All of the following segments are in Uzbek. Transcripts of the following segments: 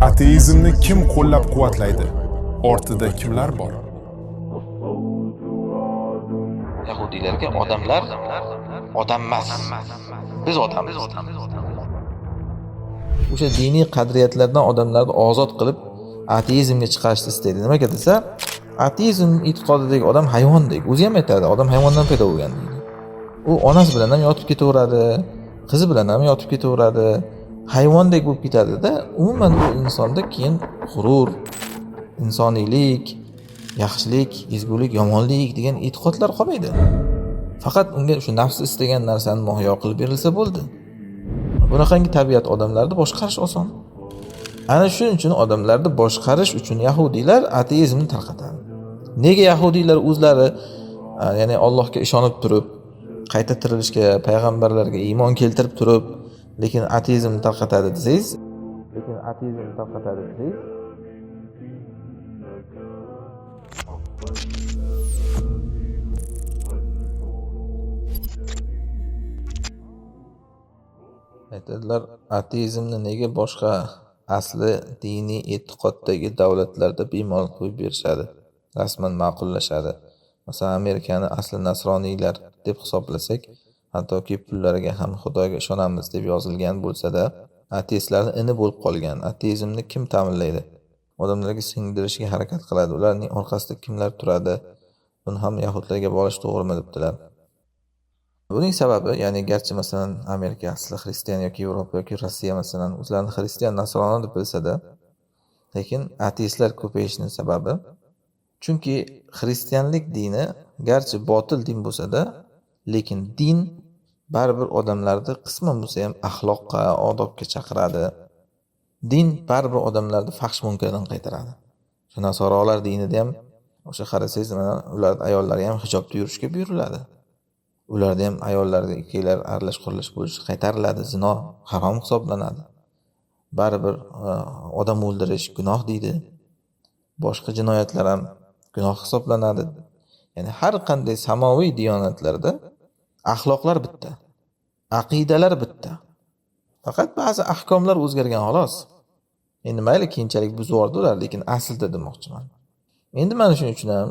Ateizmni kim qo'llab-quvvatlaydi? Ortida kimlar bor? Yahudiylarga odamlar odammas. Biz odammiz. O'sha diniy qadriyatlardan odamlarni ozod qilib ateizmga chiqarishni istaydi. Nimaga desa, ateizm e'tiqodidagi odam hayvondek. O'zi ham aytadi, odam hayvondan paydo bo'lgan deydi. U onasi bilan ham yotib ketaveradi, qizi bilan ham yotib ketaveradi, hayvondek bo'lib ketadi-da, umuman u insonda keyin g'urur, insoniylik, yaxshilik, ezgulik, yomonlik degan e'tiqodlar qolmaydi. Faqat unga shu nafsi istagan narsani muhayyo qilib berilsa bo'ldi. Bunaqangi tabiat odamlarni boshqarish oson. Ana shuning uchun odamlarni boshqarish uchun yahudiylar ateizmni tarqatadi. Nega yahudiylar o'zlari ya'ni Allohga ishonib turib, qayta tirilishga, payg'ambarlarga iymon keltirib turib, lekin ateizmni tarqatadi desangiz, aytadilar, ateizmni nega boshqa asli diniy e'tiqoddagi davlatlarda bemalol qo'yib berishadi, rasman ma'qullashadi. Masalan, Amerikani asli nasroniylar deb hisoblasak, hattoki pullariga ham Xudoga ishonamiz deb yozilgan bo'lsa-da, ateistlarning ini bo'lib qolgan. Ateizmni kim ta'minlaydi? Odamlarga singdirishga harakat qiladi. Ularning orqasida kimlar turadi? Buni ham yahudlarga borish to'g'rimi debdilar. Buning sababi, ya'ni garchi masalan Amerika asli xristian yoki Yevropa yoki Rossiya masalan o'zlarini xristian nasrona deb bilsa-da, lekin ateistlar ko'payishining sababi, chunki xristianlik dini garchi botil din bo'lsa-da, lekin din baribir odamlarni qisman bo'lsa ham axloqqa, odobga chaqiradi. Din baribir odamlarni fahsh munkardan qaytaradi. Shu nasoralar dinida ham o'sha qarasangiz, mana ular ayollari ham hijobda yurishga buyuriladi. Ularda ham ayollarga ikkilar aralash qurilish bo'lishi qaytariladi, zino harom hisoblanadi. Baribir odam o'ldirish gunoh deydi. Boshqa jinoyatlar ham gunoh hisoblanadi. Ya'ni har qanday samoviy diyonatlarda axloqlar bitta, aqidalar bitta. Faqat ba'zi ahkomlar o'zgargan xolos. Endi mayli keyinchalik buzvordi ular, lekin aslida demoqchiman. Endi mana shuning uchun ham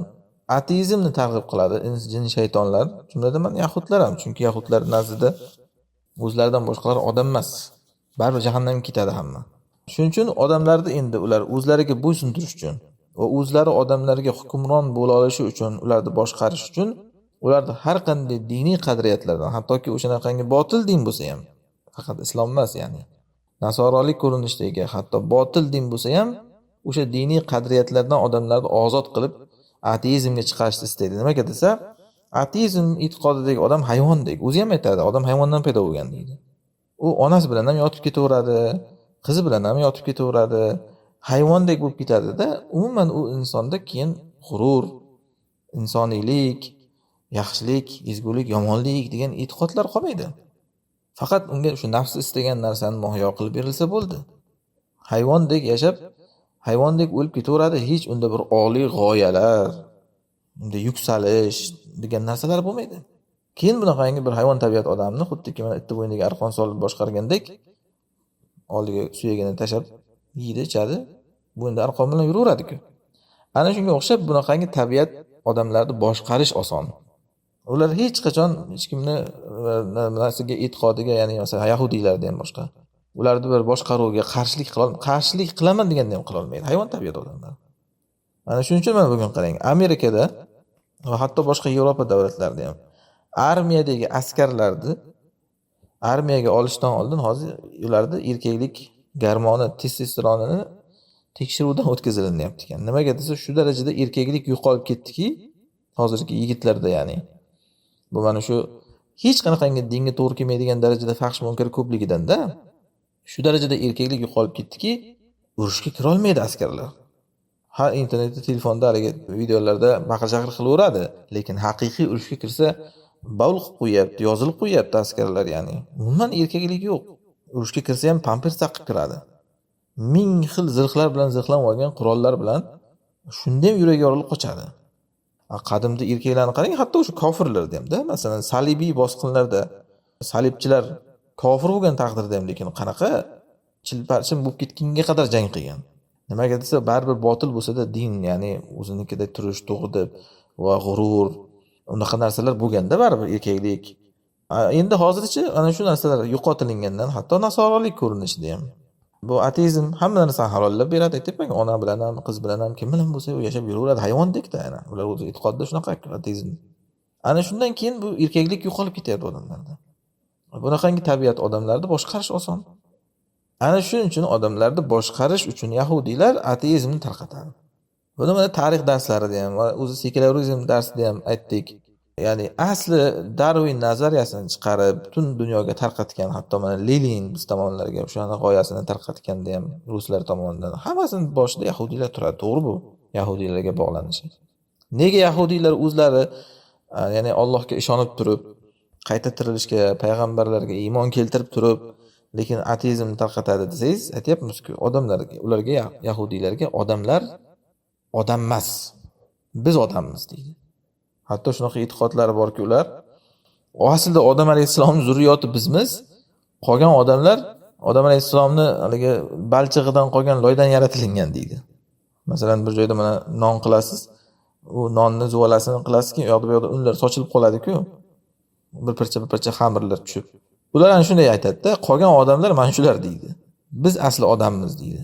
ateizmni targ'ib qiladi jin shaytonlar, jumladan mana yahudlar ham, chunki yahudlar nazdida o'zlaridan boshqalar odam emas. Baribir jahannamga ketadi hamma. Shuning uchun odamlarni endi ular o'zlariga bo'ysundirish uchun va o'zlari odamlarga hukmron bo'la olishi uchun, ularni boshqarish uchun ularni har qanday diniy qadriyatlardan, hattoki o'shanaqangi botil din bo'lsa ham, faqat islom emas, ya'ni nasorolik ko'rinishdagi hatto botil din bo'lsa ham, o'sha diniy qadriyatlardan odamlarni ozod qilib ateizmga chiqarishni istaydi. Nimaga desa, ateizm e'tiqodidagi odam hayvondek. O'zi ham aytadi, odam hayvondan paydo bo'lgan deydi. U onasi bilan ham yotib ketaveradi, qizi bilan ham yotib ketaveradi, hayvondek bo'lib ketadi-da, umuman u insonda keyin g'urur, insoniylik, yaxshilik, ezgulik, yomonlik degan e'tiqodlar qolmaydi. Faqat unga shu nafsi istagan narsani muhayyo qilib berilsa bo'ldi. Hayvondek yashab, hayvondek o'lib ketaveradi, hech unda bir oliy g'oyalar, unda yuksalish degan narsalar bo'lmaydi. Keyin bunaqangi bir hayvon tabiat odamni xuddiki mana itti bo'yniga arqon solib boshqargandek, oldiga suyagini tashab yeydi, ichadi, bo'ynida arqon bilan yuraveradi-ku. Ana shunga o'xshab bunaqangi tabiat odamlarni boshqarish oson. Ular hech qachon hech kimni narsaga e'tiqodiga, ya'ni masalan yahudiylarda ham boshqa, ularni bir boshqaruvga qarshilik qilaman deganda ham qila olmaydi. Hayvon tabiat odamlar. Mana shuning uchun mana bugun qarang, Amerikada va hatto boshqa Yevropa davlatlarida ham armiyadagi askarlarni armiyaga olishdan oldin hozir ularda erkaklik gormoni, testosteronini tekshiruvdan o'tkazilinyapti ekan. Nimaga desa, shu darajada erkaklik yo'qolib ketdiki, hozirgi yigitlarda, ya'ni bu mana shu hech qanaqangi dinga to'g'ri kelmaydigan darajada fahsh munkar ko'pligidan-da, shu darajada erkaklik yo'qolib ketdiki, urushga kira olmaydi askarlar. Har internetda, telefonda haligi videolarda baqir-chaqir qilaveradi, lekin haqiqiy urushga kirsa bavul qilib qo'yapti, yozilib qo'yapti askarlar, ya'ni. Umuman erkaklik yo'q. Urushga kirsa ham pampers taqib kiradi. Ming xil zirhlar bilan zirhlanib olgan qurollar bilan shunda ham yuragi yorilib qochadi. Qadimda erkaklarni qarang, hatto o'sha kofirlarda ham-da, masalan, salibiy bosqinlarda salibchilar kofir bo'lgan taqdirda ham, lekin qanaqa chilparchin bo'lib ketgunga qadar jang qilgan. Nimaga desa, baribir botil bo'lsa-da din, ya'ni o'zinikida turish, to'g'ri va g'urur, unaqa narsalar bo'lganda baribir erkaklik. Endi hozirchi ana shu narsalar yo'qotilingandan hatto nasorolik ko'rinishida ham. Bu ateizm hamma narsani halollab beradi, aytibman, ona bilan ham, qiz bilan ham, kim bilan bo'lsa yashab yuraveradi, hayvondek-da ana. Ular o'z e'tiqodida shunaqa ateizm. Ana shundan keyin bu erkaklik yo'qolib ketyapti odamlarda. Bunaqangi tabiat odamlarni boshqarish oson. Ana shuning uchun odamlarni boshqarish uchun yahudiylar ateizmni tarqatadi. Buni mana tarix darslarida ham va o'zi sekularizm darsida ham aytdik. Ya'ni asli Darwin nazariyasini chiqarib butun dunyoga tarqatgan, hatto mana Lenin biz tomonlarga o'shani g'oyasini tarqatganda ham ruslar tomonidan hammasini boshida yahudiylar turadi. To'g'ri bu, yahudiylarga bog'lanishi. Nega yahudiylar o'zlari ya'ni Allohga ishonib turib, qayta tirilishga, payg'ambarlarga iymon keltirib turib, lekin ateizmni tarqatadi desangiz, aytyapmiz-ku, odamlarga, ularga, yahudiylarga odamlar odam emas, biz odammiz deydi. Hatto shunaqa e'tiqodlari borki, ular aslida Odam alayhissalomning zurriyoti bizmiz, qolgan odamlar Odam alayhissalomni haligi balchig'idan qolgan loydan yaratilgan deydi. Masalan, bir joyda mana non qilasiz, u nonni zuvalasini qilasizki, u yoqda bu yoqda unlar sochilib qoladi-ku. Bir parcha xamirlar tushib. Ular ana shunday aytadi-da, qolgan odamlar mana shular deydi. Biz asli odammiz deydi.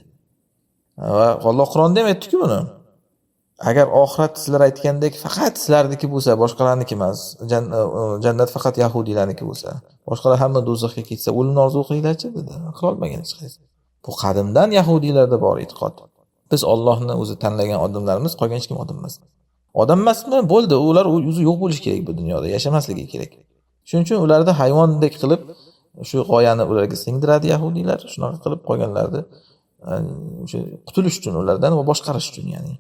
Va Alloh Qur'onda ham aytdi-ku buni. Agar oxirat sizlar aytgandek faqat sizlarniki bo'lsa, boshqalarniki emas, jannat faqat yahudiylarniki bo'lsa, boshqalar hamma do'zaxga ketsa, o'limni orzu qilinglar-chi dedi. Qila olmagan hech qaysi. Bu qadimdan yahudiylarda bor e'tiqod. Biz Allohni o'zi tanlagan odamlarimiz, qolgan hech kim odam emas. Odam emasmi? Bo'ldi, ular o'zi yo'q bo'lishi kerak bu dunyoda, yashamasligi kerak. Shuning uchun ularni hayvondek qilib shu g'oyani ularga singdiradi yahudiylar, shunaqa qilib qolganlarni o'sha qutulish uchun ulardan va boshqarish uchun, ya'ni.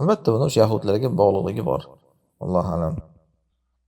Albatta buni o'sha yahudlarga bog'liqligi bor. Allohu a'lam.